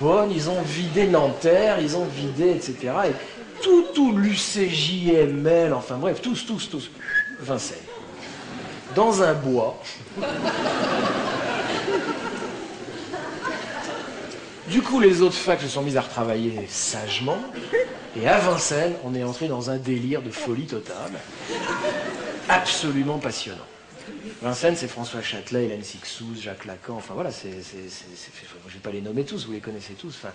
Bonne, ils ont vidé Nanterre, ils ont vidé, etc. Et tout l'UCJML, enfin bref, tous, Vincennes. Dans un bois. Du coup, les autres facs se sont mis à retravailler sagement. Et à Vincennes, on est entré dans un délire de folie totale. Absolument passionnant. Vincennes, c'est François Châtelet, Hélène Cixous, Jacques Lacan, enfin voilà, je ne vais pas les nommer tous, vous les connaissez tous. Enfin,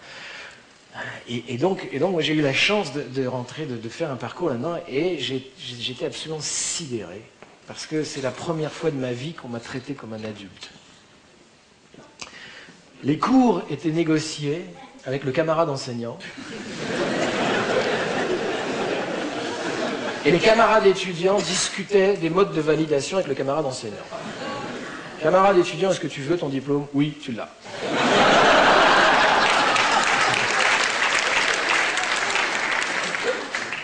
et donc moi j'ai eu la chance de rentrer, de faire un parcours là-dedans, et j'étais absolument sidéré, parce que c'est la première fois de ma vie qu'on m'a traité comme un adulte. Les cours étaient négociés avec le camarade enseignant. Et les camarades étudiants discutaient des modes de validation avec le camarade enseignant. Camarade étudiant, est-ce que tu veux ton diplôme? Oui, tu l'as.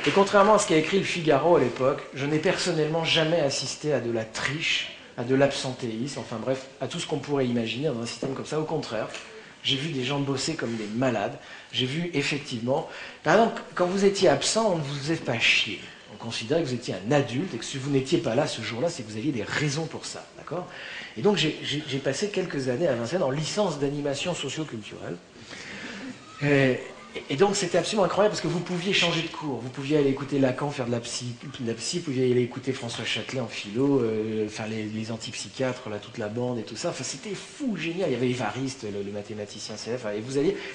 Et contrairement à ce qu'a écrit le Figaro à l'époque, je n'ai personnellement jamais assisté à de la triche, à de l'absentéisme, enfin bref, à tout ce qu'on pourrait imaginer dans un système comme ça. Au contraire, j'ai vu des gens bosser comme des malades. J'ai vu effectivement... Par exemple, quand vous étiez absent, on ne vous faisait pas chier. On considérait que vous étiez un adulte et que si vous n'étiez pas là ce jour-là, c'est que vous aviez des raisons pour ça, d'accord? Et donc j'ai passé quelques années à Vincennes en licence d'animation socio-culturelle. Et donc c'était absolument incroyable parce que vous pouviez changer de cours. Vous pouviez aller écouter Lacan faire de la psy, vous pouviez aller écouter François Châtelet en philo, faire les antipsychiatres, là, toute la bande et tout ça. Enfin, c'était fou, génial. Il y avait Évariste, le mathématicien CF, et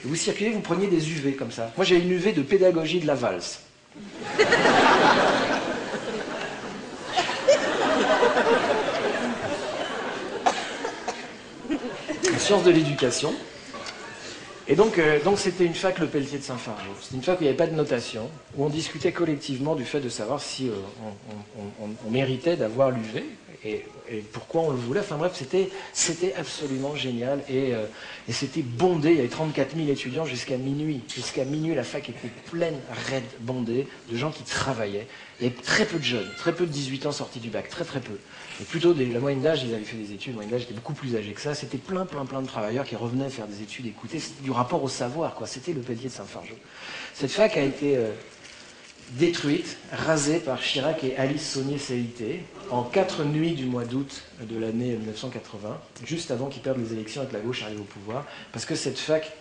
vous circuliez, vous preniez des UV comme ça. Moi j'ai une UV de pédagogie de la valse. Sciences de l'éducation. Et donc c'était une fac Le Pelletier de Saint-Fargeau. C'était une fac où il n'y avait pas de notation, où on discutait collectivement du fait de savoir si on méritait d'avoir l'UV et pourquoi on le voulait. Enfin bref, c'était absolument génial et c'était bondé. Il y avait 34 000 étudiants jusqu'à minuit. Jusqu'à minuit, la fac était pleine, raide, bondée, de gens qui travaillaient. Il y avait très peu de jeunes, très peu de 18 ans sortis du bac, très peu. Et plutôt, la moyenne d'âge, ils avaient fait des études, la moyenne d'âge était beaucoup plus âgée que ça. C'était plein de travailleurs qui revenaient faire des études, écouter. C'était du rapport au savoir, quoi. C'était le Pelletier de Saint-Fargeau. Cette fac a été détruite, rasée par Chirac et Alice Saunier-Céité en 4 nuits du mois d'août de l'année 1980, juste avant qu'ils perdent les élections et que la gauche arrive au pouvoir, parce que cette fac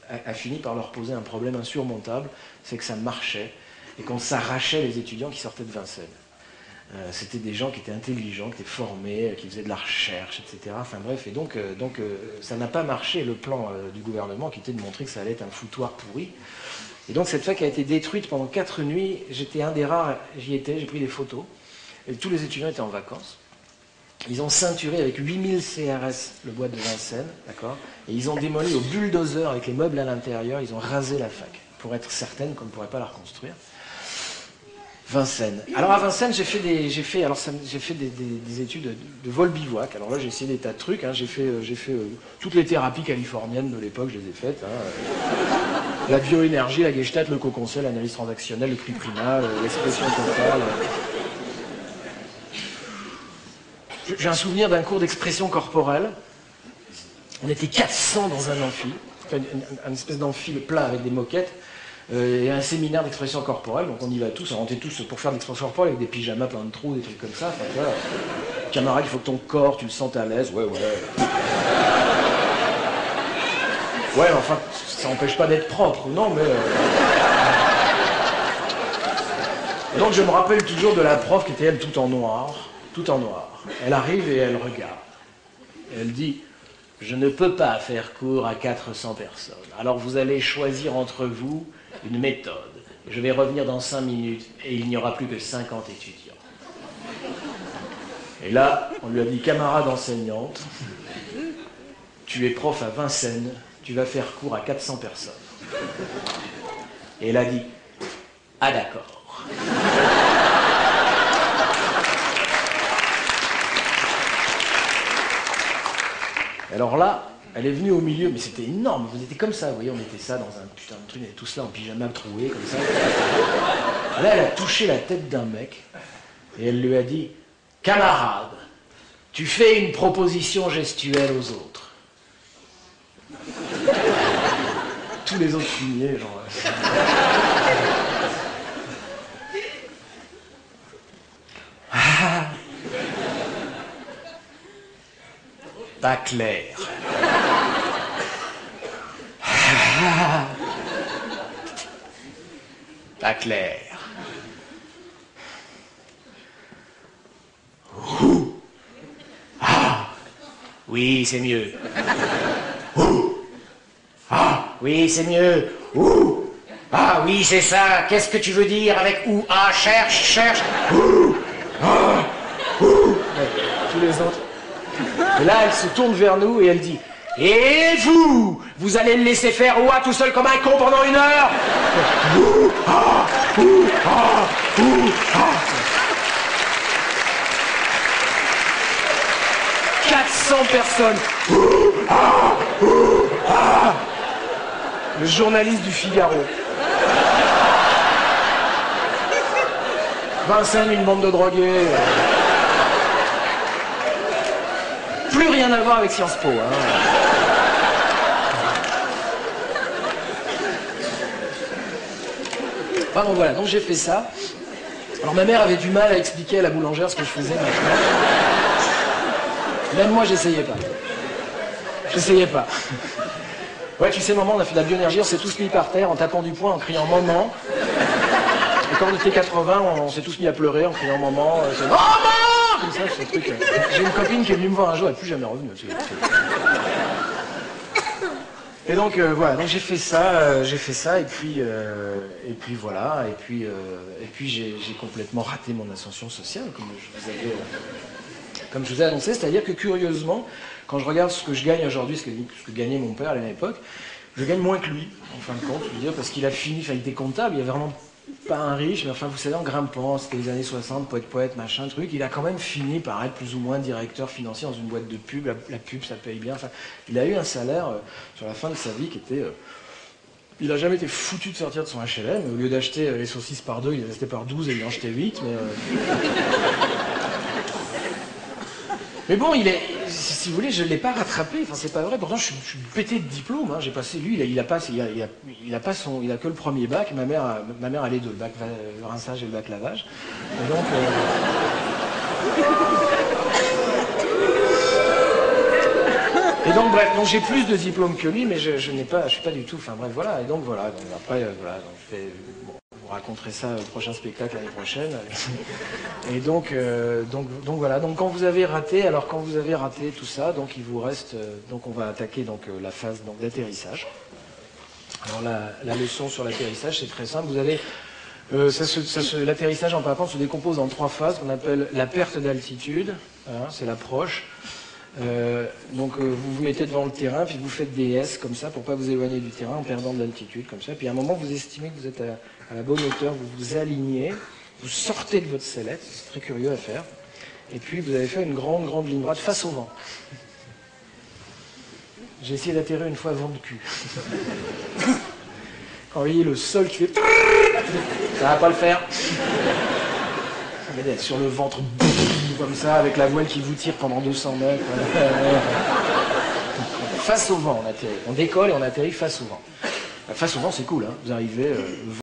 a fini par leur poser un problème insurmontable, c'est que ça marchait et qu'on s'arrachait les étudiants qui sortaient de Vincennes. C'était des gens qui étaient intelligents, qui étaient formés, qui faisaient de la recherche, etc. Enfin bref, et donc ça n'a pas marché, le plan du gouvernement qui était de montrer que ça allait être un foutoir pourri. Et donc cette fac a été détruite pendant 4 nuits, j'étais un des rares, j'y étais, j'ai pris des photos, et tous les étudiants étaient en vacances. Ils ont ceinturé avec 8000 CRS le bois de Vincennes, d'accord? Et ils ont démoli au bulldozer avec les meubles à l'intérieur, ils ont rasé la fac, pour être certaine qu'on ne pourrait pas la reconstruire. Vincennes. Alors à Vincennes, j'ai fait des études de vol bivouac. Alors là, j'ai essayé des tas de trucs. Hein. J'ai fait toutes les thérapies californiennes de l'époque, je les ai faites. Hein. La bioénergie, la gestalt, le co-conseil, l'analyse transactionnelle, le prix primal, l'expression totale. J'ai un souvenir d'un cours d'expression corporelle. On était 400 dans un amphi, un espèce d'amphi plat avec des moquettes. Et un séminaire d'expression corporelle, donc on y va tous, on rentre tous pour faire de l'expression corporelle avec des pyjamas plein de trous, des trucs comme ça. Enfin, voilà. Camarade, il faut que ton corps, tu le sentes à l'aise, ouais. Ouais, enfin, ça n'empêche pas d'être propre, non, mais... Et donc je me rappelle toujours de la prof qui était, elle, tout en noir. Elle arrive et elle regarde. Et elle dit... Je ne peux pas faire cours à 400 personnes. Alors vous allez choisir entre vous une méthode. Je vais revenir dans 5 minutes et il n'y aura plus que 50 étudiants. Et là, on lui a dit, camarade enseignante, tu es prof à Vincennes, tu vas faire cours à 400 personnes. Et elle a dit, ah d'accord. Alors là, elle est venue au milieu, mais c'était énorme, vous étiez comme ça, vous voyez, on était ça dans un putain de truc, on était tous là en pyjama troué, comme ça. Là, elle a touché la tête d'un mec, et elle lui a dit, camarade, tu fais une proposition gestuelle aux autres. tous les autres fumiers, genre... Pas clair. Pas clair. Oui, c'est mieux. Oui, c'est mieux. Ah oui, c'est ça. Qu'est-ce que tu veux dire avec ou? Ah, cherche. Tous les autres. Et là, elle se tourne vers nous et elle dit: et vous? Vous allez le laisser faire ouah tout seul comme un con pendant 1 heure? 400 personnes. Le journaliste du Figaro. Vincennes, une bande de drogués. Plus rien à voir avec Sciences Po. Hein. Enfin, bon, voilà, donc j'ai fait ça. Alors ma mère avait du mal à expliquer à la boulangère ce que je faisais maintenant. Même moi, j'essayais pas. Ouais, tu sais, maman, on a fait de la bioénergie, on s'est tous mis par terre en tapant du poing, en criant maman. Et quand on était 80, on s'est tous mis à pleurer en criant maman. Maman! Comme ça, ce truc. J'ai une copine qui est venue me voir un jour, elle n'est plus jamais revenue. Et donc voilà, donc j'ai fait ça, et puis voilà, et puis j'ai complètement raté mon ascension sociale, comme je vous ai annoncé, c'est-à-dire que curieusement, quand je regarde ce que je gagne aujourd'hui, ce que gagnait mon père à l'époque, je gagne moins que lui, en fin de compte, je veux dire, parce qu'il a fini, il était comptable, il est vraiment pas un riche, mais enfin vous savez, en grimpant, c'était les années 60, poète, machin, truc, il a quand même fini par être plus ou moins directeur financier dans une boîte de pub, la pub ça paye bien, enfin, il a eu un salaire sur la fin de sa vie qui était... il n'a jamais été foutu de sortir de son HLM, au lieu d'acheter les saucisses par 2, il les achetait par 12 et il en achetait 8, mais... Mais bon, si vous voulez, je ne l'ai pas rattrapé. Enfin, c'est pas vrai. Pourtant, je suis pété de diplôme. Hein. J'ai passé, lui, il a que le premier bac. Ma mère a les deux, le bac rinçage et le bac lavage. Et donc, bref, donc j'ai plus de diplômes que lui, mais je suis pas du tout. Enfin bref, voilà. Et donc voilà. Donc, après, voilà. Donc, vous raconterez ça au prochain spectacle l'année prochaine. Et donc voilà. Donc quand vous avez raté tout ça, donc il vous reste, donc on va attaquer la phase d'atterrissage. Alors la leçon sur l'atterrissage, c'est très simple. Vous avez l'atterrissage en parapente se décompose en 3 phases qu'on appelle la perte d'altitude, hein, c'est l'approche. Vous vous mettez devant le terrain, puis vous faites des S comme ça pour pas vous éloigner du terrain en perdant de l'altitude comme ça. Puis à un moment vous estimez que vous êtes à la bonne hauteur, vous vous alignez, vous sortez de votre sellette, c'est très curieux à faire. Et puis vous avez fait une grande ligne droite face au vent. J'ai essayé d'atterrir une fois vent de cul. Quand vous voyez le sol qui fait... ça va pas le faire. Regardez, sur le ventre, comme ça, avec la voile qui vous tire pendant 200 mètres. Face au vent, on atterrit. On décolle et on atterrit face au vent. Face au vent, c'est cool, hein. Vous arrivez...